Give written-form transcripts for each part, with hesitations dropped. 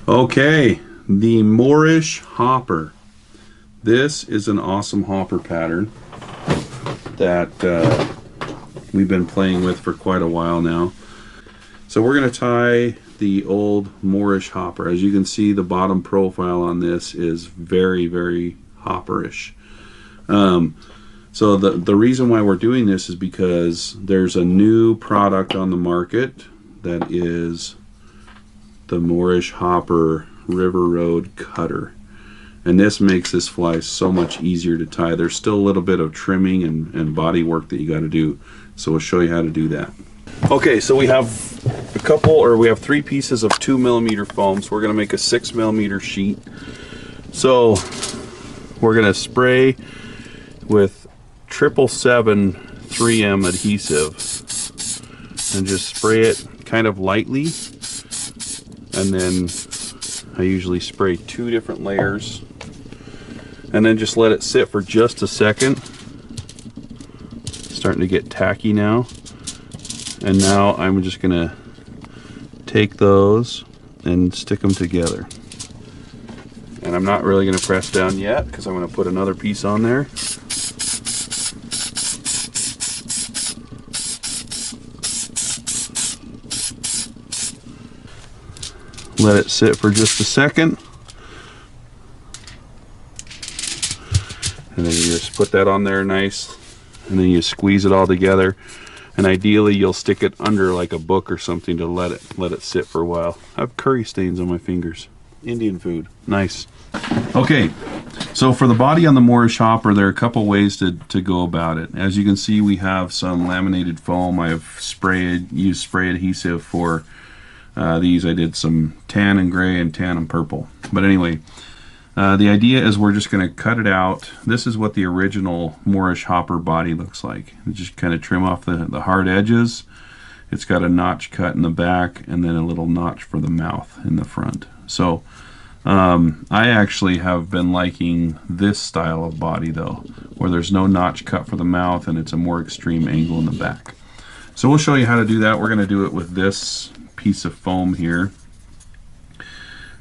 Okay, the Morrish Hopper. This is an awesome hopper pattern that we've been playing with for quite a while now. So we're going to tie the old Morrish hopper. As you can see, the bottom profile on this is very, very hopperish. So the reason why we're doing this is because there's a new product on the market that is the Morrish Hopper River Road Cutter. And this makes this fly so much easier to tie. There's still a little bit of trimming and body work that you got to do. So we'll show you how to do that. Okay, so we have three pieces of 2mm foam. So we're going to make a 6mm sheet. So we're going to spray with 777 3M adhesive and just spray it kind of lightly. And then I usually spray 2 different layers and then just let it sit for just a second. It's starting to get tacky now. And now I'm just gonna take those and stick them together. And I'm not really gonna press down yet because I'm gonna put another piece on there. Let it sit for just a second. And then you just put that on there nice. And then you squeeze it all together. And ideally you'll stick it under like a book or something to let it sit for a while. I have curry stains on my fingers. Indian food. Nice. Okay, so for the body on the Morrish Hopper, there are a couple ways to go about it. As you can see, we have some laminated foam. I have used spray adhesive for these. I did some tan and gray and tan and purple. But anyway, the idea is we're just going to cut it out. This is what the original Morrish Hopper body looks like. You just kind of trim off the hard edges. It's got a notch cut in the back and then a little notch for the mouth in the front. So I actually have been liking this style of body though, where there's no notch cut for the mouth and it's a more extreme angle in the back. So we'll show you how to do that. We're going to do it with this piece of foam here.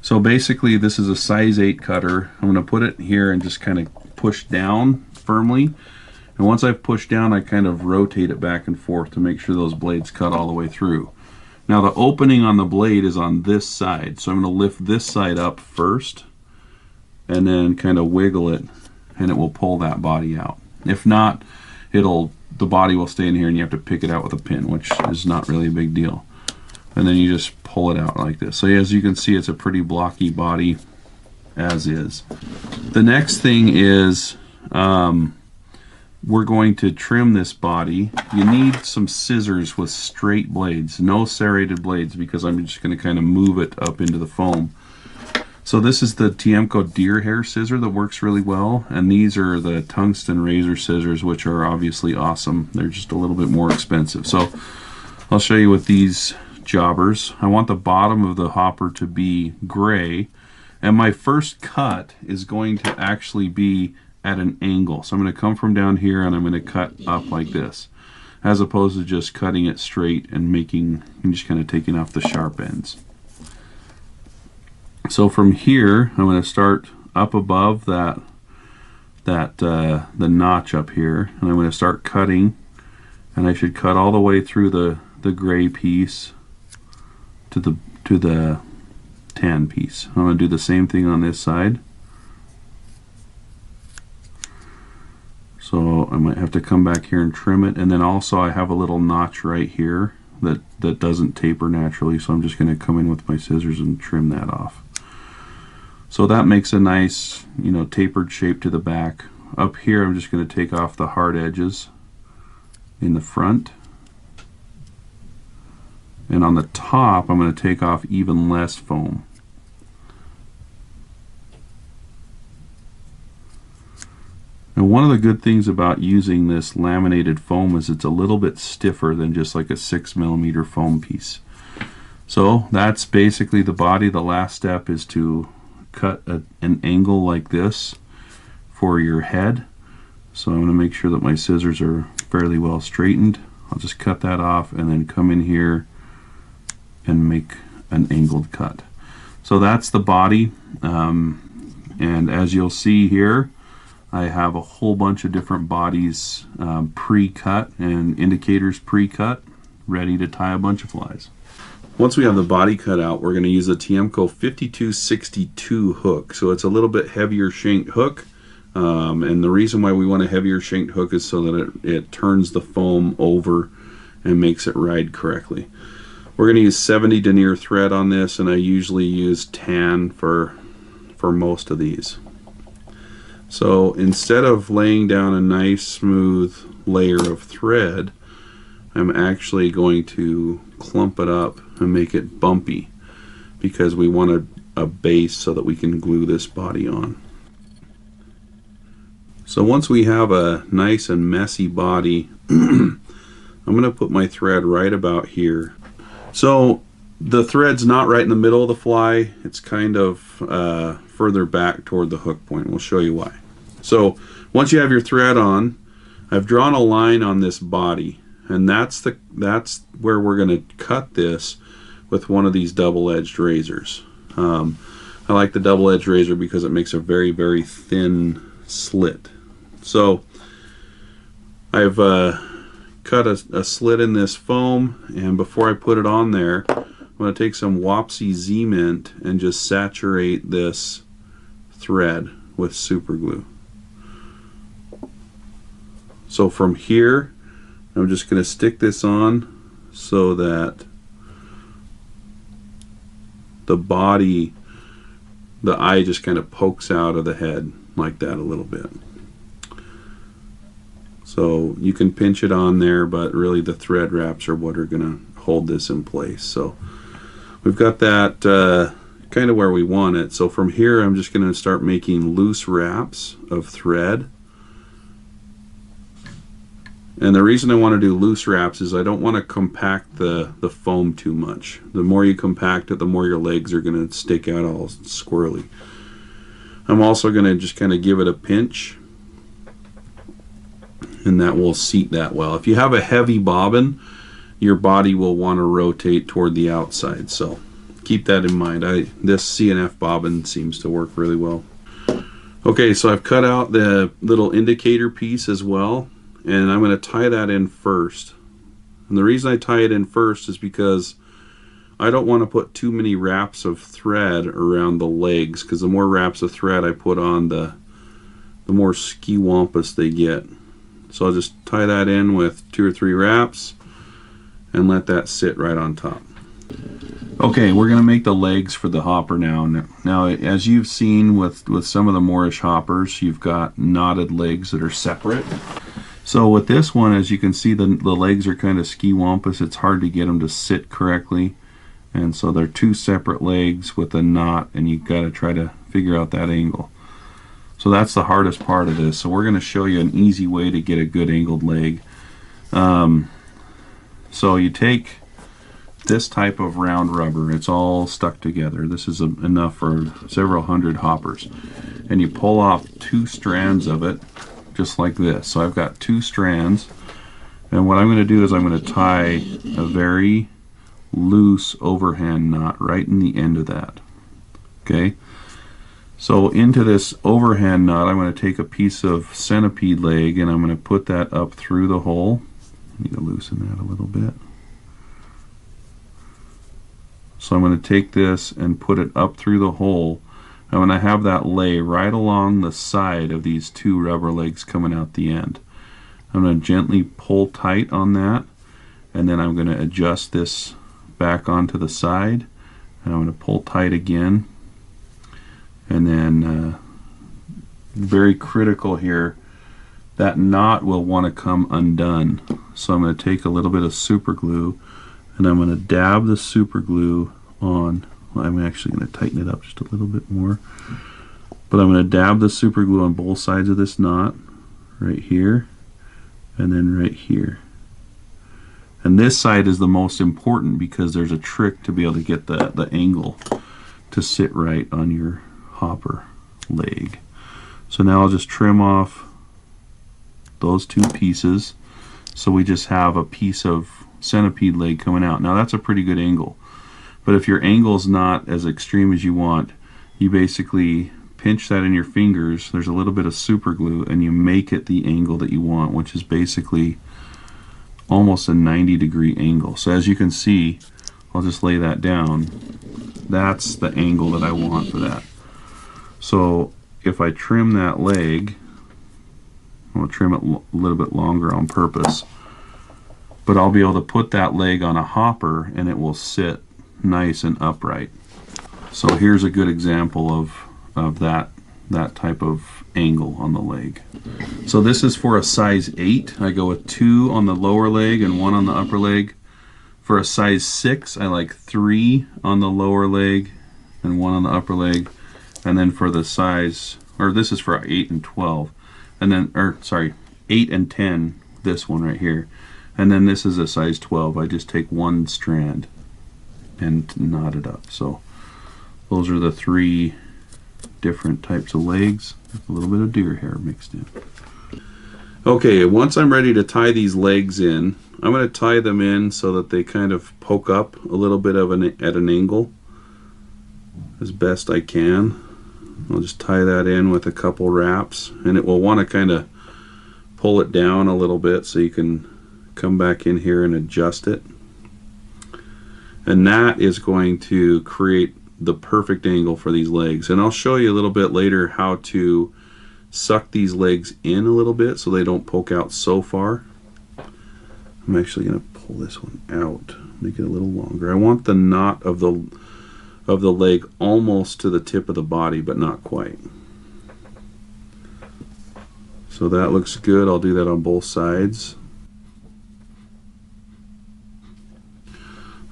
So basically this is a size 8 cutter. I'm going to put it here and just kind of push down firmly. And once I've pushed down, I kind of rotate it back and forth to make sure those blades cut all the way through. Now the opening on the blade is on this side. So I'm going to lift this side up first and then kind of wiggle it and it will pull that body out. If not, the body will stay in here and you have to pick it out with a pin, which is not really a big deal. And then you just pull it out like this. So as you can see, it's a pretty blocky body as is. The next thing is we're going to trim this body. You need some scissors with straight blades, no serrated blades, because I'm just going to kind of move it up into the foam. So this is the Tiemco deer hair scissor that works really well, and these are the tungsten razor scissors, which are obviously awesome. They're just a little bit more expensive. So I'll show you with these jobbers. I want the bottom of the hopper to be gray, and my first cut is going to actually be at an angle. So I'm going to come from down here and I'm going to cut up like this, as opposed to just cutting it straight and just kind of taking off the sharp ends. So from here I'm going to start up above the notch up here, and I'm going to start cutting, and I should cut all the way through the gray piece to the tan piece. I'm going to do the same thing on this side. So I might have to come back here and trim it, and then also I have a little notch right here that doesn't taper naturally, so I'm just going to come in with my scissors and trim that off. So that makes a nice, tapered shape to the back. Up here I'm just going to take off the hard edges in the front. And on the top, I'm going to take off even less foam. Now, one of the good things about using this laminated foam is it's a little bit stiffer than just like a 6mm foam piece. So that's basically the body. The last step is to cut an angle like this for your head. So I'm going to make sure that my scissors are fairly well straightened. I'll just cut that off and then come in here and make an angled cut. So that's the body, and as you'll see here, I have a whole bunch of different bodies pre-cut and indicators pre-cut, ready to tie a bunch of flies. Once we have the body cut out, we're going to use a Tiemco 5262 hook. So it's a little bit heavier shanked hook, and the reason why we want a heavier shanked hook is so that it turns the foam over and makes it ride correctly. We're going to use 70 denier thread on this, and I usually use tan for most of these. So instead of laying down a nice smooth layer of thread, I'm actually going to clump it up and make it bumpy, because we want a base so that we can glue this body on. So once we have a nice and messy body, I'm going to put my thread right about here. So the thread's not right in the middle of the fly, it's kind of further back toward the hook point. We'll show you why. So once you have your thread on, I've drawn a line on this body, and that's where we're going to cut this with one of these double-edged razors. I like the double-edged razor because it makes a very, very thin slit. So I've cut a slit in this foam, and before I put it on there, I'm going to take some Wapsi Z-Mint and just saturate this thread with super glue. So from here, I'm just going to stick this on so that the body, the eye just kind of pokes out of the head like that a little bit. So you can pinch it on there, but really the thread wraps are what are going to hold this in place. So we've got that kind of where we want it. So from here, I'm just going to start making loose wraps of thread. And the reason I want to do loose wraps is I don't want to compact the foam too much. The more you compact it, the more your legs are going to stick out all squirrely. I'm also going to just kind of give it a pinch, and that will seat that well. If you have a heavy bobbin, your body will want to rotate toward the outside, so keep that in mind. This C&F bobbin seems to work really well. Okay, so I've cut out the little indicator piece as well, and I'm going to tie that in first. And the reason I tie it in first is because I don't want to put too many wraps of thread around the legs, because the more wraps of thread I put on, the more ski-wampus they get. So I'll just tie that in with 2 or 3 wraps and let that sit right on top. Okay, we're going to make the legs for the hopper now. Now, as you've seen with some of the Morrish hoppers, you've got knotted legs that are separate. So with this one, as you can see, the legs are kind of ski-wampus. It's hard to get them to sit correctly. And so they're 2 separate legs with a knot, and you've got to try to figure out that angle. So that's the hardest part of this. So we're going to show you an easy way to get a good angled leg. So you take this type of round rubber. It's all stuck together. This is enough for several hundred hoppers. And you pull off 2 strands of it, just like this. So I've got 2 strands. And what I'm going to do is I'm going to tie a very loose overhand knot right in the end of that. Okay? So into this overhand knot, I'm going to take a piece of centipede leg and I'm going to put that up through the hole. I need to loosen that a little bit. So I'm going to take this and put it up through the hole. I'm going to have that lay right along the side of these 2 rubber legs coming out the end. I'm going to gently pull tight on that, and then I'm going to adjust this back onto the side, and I'm going to pull tight again. And then very critical here, that knot will want to come undone. So I'm going to take a little bit of super glue and I'm going to dab the super glue on. Well, I'm actually going to tighten it up just a little bit more, but I'm going to dab the super glue on both sides of this knot, right here and then right here. And this side is the most important because there's a trick to be able to get the angle to sit right on your hopper leg. So now I'll just trim off those 2 pieces, so we just have a piece of centipede leg coming out. Now that's a pretty good angle. But if your angle's not as extreme as you want, you basically pinch that in your fingers. There's a little bit of super glue, and you make it the angle that you want, which is basically almost a 90-degree angle. So as you can see, I'll just lay that down. That's the angle that I want for that. So if I trim that leg, I'll trim it a little bit longer on purpose, but I'll be able to put that leg on a hopper and it will sit nice and upright. So here's a good example of that type of angle on the leg. So this is for a size 8. I go with 2 on the lower leg and 1 on the upper leg. For a size 6, I like 3 on the lower leg and 1 on the upper leg. And then for the size, or this is for 8 and 12, and then, or sorry, 8 and 10, this one right here. And then this is a size 12. I just take 1 strand and knot it up. So those are the 3 different types of legs with a little bit of deer hair mixed in. Okay, once I'm ready to tie these legs in, I'm going to tie them in so that they kind of poke up a little bit of at an angle as best I can. I'll just tie that in with a couple wraps, and it will want to kind of pull it down a little bit so you can come back in here and adjust it. And that is going to create the perfect angle for these legs. And I'll show you a little bit later how to suck these legs in a little bit so they don't poke out so far. I'm actually going to pull this one out, make it a little longer. I want the knot of the leg almost to the tip of the body, but not quite. So that looks good. I'll do that on both sides.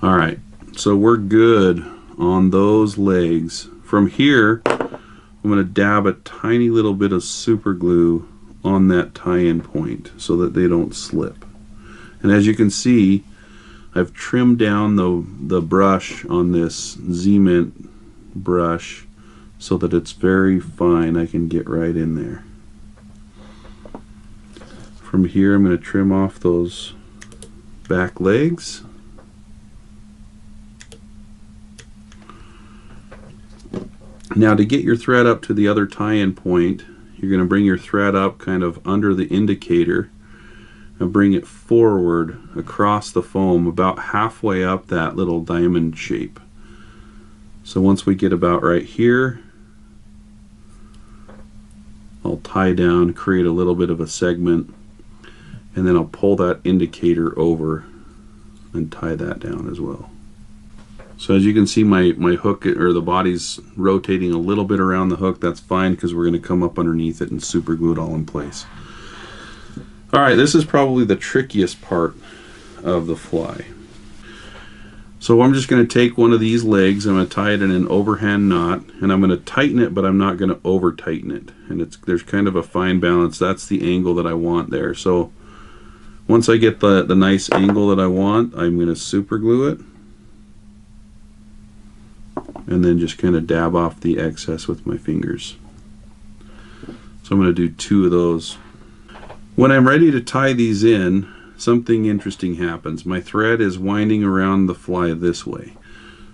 All right, so we're good on those legs. From here, I'm going to dab a tiny little bit of super glue on that tie-in point so that they don't slip. And as you can see, I've trimmed down the brush on this Z-Mint brush so that it's very fine. I can get right in there. From here, I'm going to trim off those back legs. Now to get your thread up to the other tie-in point, you're going to bring your thread up kind of under the indicator and bring it forward across the foam about halfway up that little diamond shape. So once we get about right here, I'll tie down, create a little bit of a segment, and then I'll pull that indicator over and tie that down as well. So as you can see, my hook, or the body's rotating a little bit around the hook. That's fine because we're going to come up underneath it and super glue it all in place. All right, this is probably the trickiest part of the fly. So I'm just going to take one of these legs, I'm going to tie it in an overhand knot, and I'm going to tighten it, but I'm not going to over tighten it. And there's kind of a fine balance. That's the angle that I want there. So once I get the nice angle that I want, I'm going to super glue it, and then just kind of dab off the excess with my fingers. So I'm going to do 2 of those. When I'm ready to tie these in, something interesting happens. My thread is winding around the fly this way.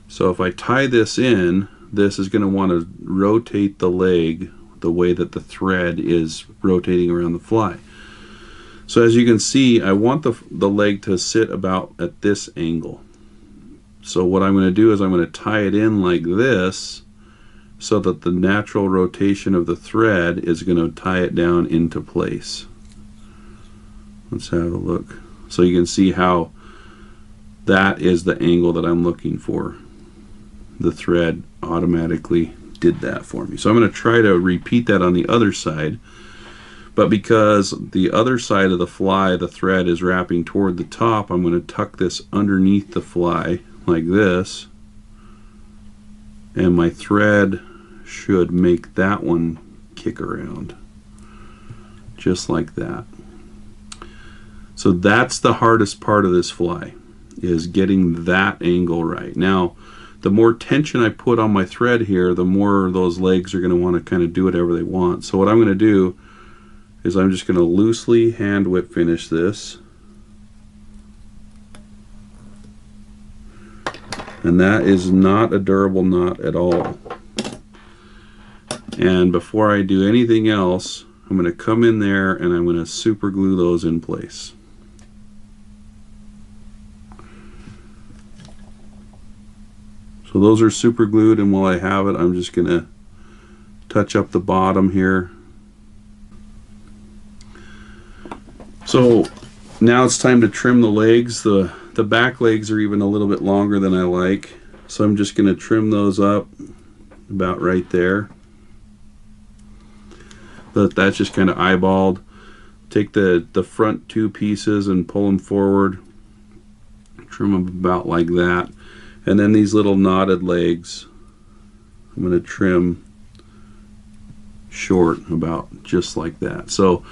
So if I tie this in, this is going to want to rotate the leg the way that the thread is rotating around the fly. So as you can see, I want the leg to sit about at this angle. So what I'm going to do is I'm going to tie it in like this so that the natural rotation of the thread is going to tie it down into place. Let's have a look. So you can see how that is the angle that I'm looking for. The thread automatically did that for me. So I'm going to try to repeat that on the other side. But because the other side of the fly, the thread is wrapping toward the top, I'm going to tuck this underneath the fly like this. And my thread should make that one kick around. Just like that. So that's the hardest part of this fly, is getting that angle right. Now, the more tension I put on my thread here, the more those legs are going to want to kind of do whatever they want. So what I'm going to do is I'm just going to loosely hand whip finish this. And that is not a durable knot at all. And before I do anything else, I'm going to come in there and I'm going to super glue those in place. So those are super glued, and while I have it, I'm just going to touch up the bottom here. So now it's time to trim the legs. The back legs are even a little bit longer than I like, so I'm just going to trim those up about right there. That's just kind of eyeballed. Take the front two pieces and pull them forward, trim them about like that. And then these little knotted legs, I'm going to trim short about just like that. So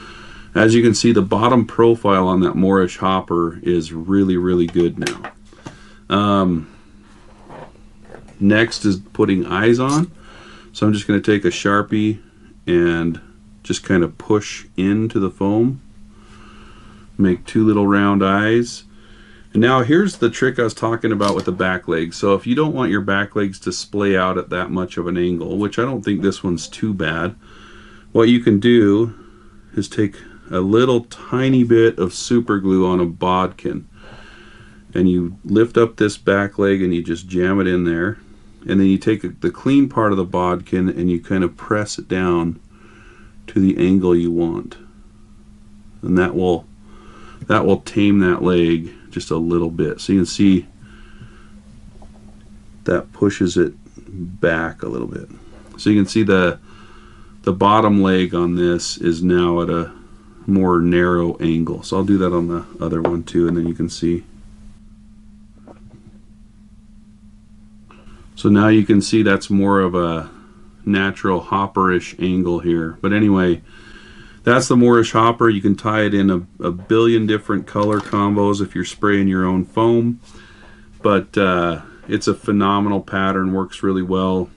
as you can see, the bottom profile on that Morrish Hopper is really, really good now. Next is putting eyes on. So I'm just going to take a Sharpie and just kind of push into the foam. Make two little round eyes. And now here's the trick I was talking about with the back legs. So if you don't want your back legs to splay out at that much of an angle, which I don't think this one's too bad, what you can do is take a little tiny bit of super glue on a bodkin, and you lift up this back leg and you just jam it in there, and then you take the clean part of the bodkin and you kind of press it down to the angle you want, and that will tame that leg just a little bit. So you can see that pushes it back a little bit. So you can see the bottom leg on this is now at a more narrow angle. So I'll do that on the other one too, and then you can see. So now you can see that's more of a natural hopperish angle here. But anyway, that's the Morrish Hopper. You can tie it in a billion different color combos if you're spraying your own foam. But it's a phenomenal pattern, works really well.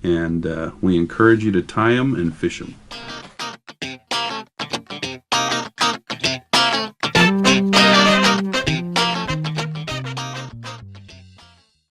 And we encourage you to tie them and fish them.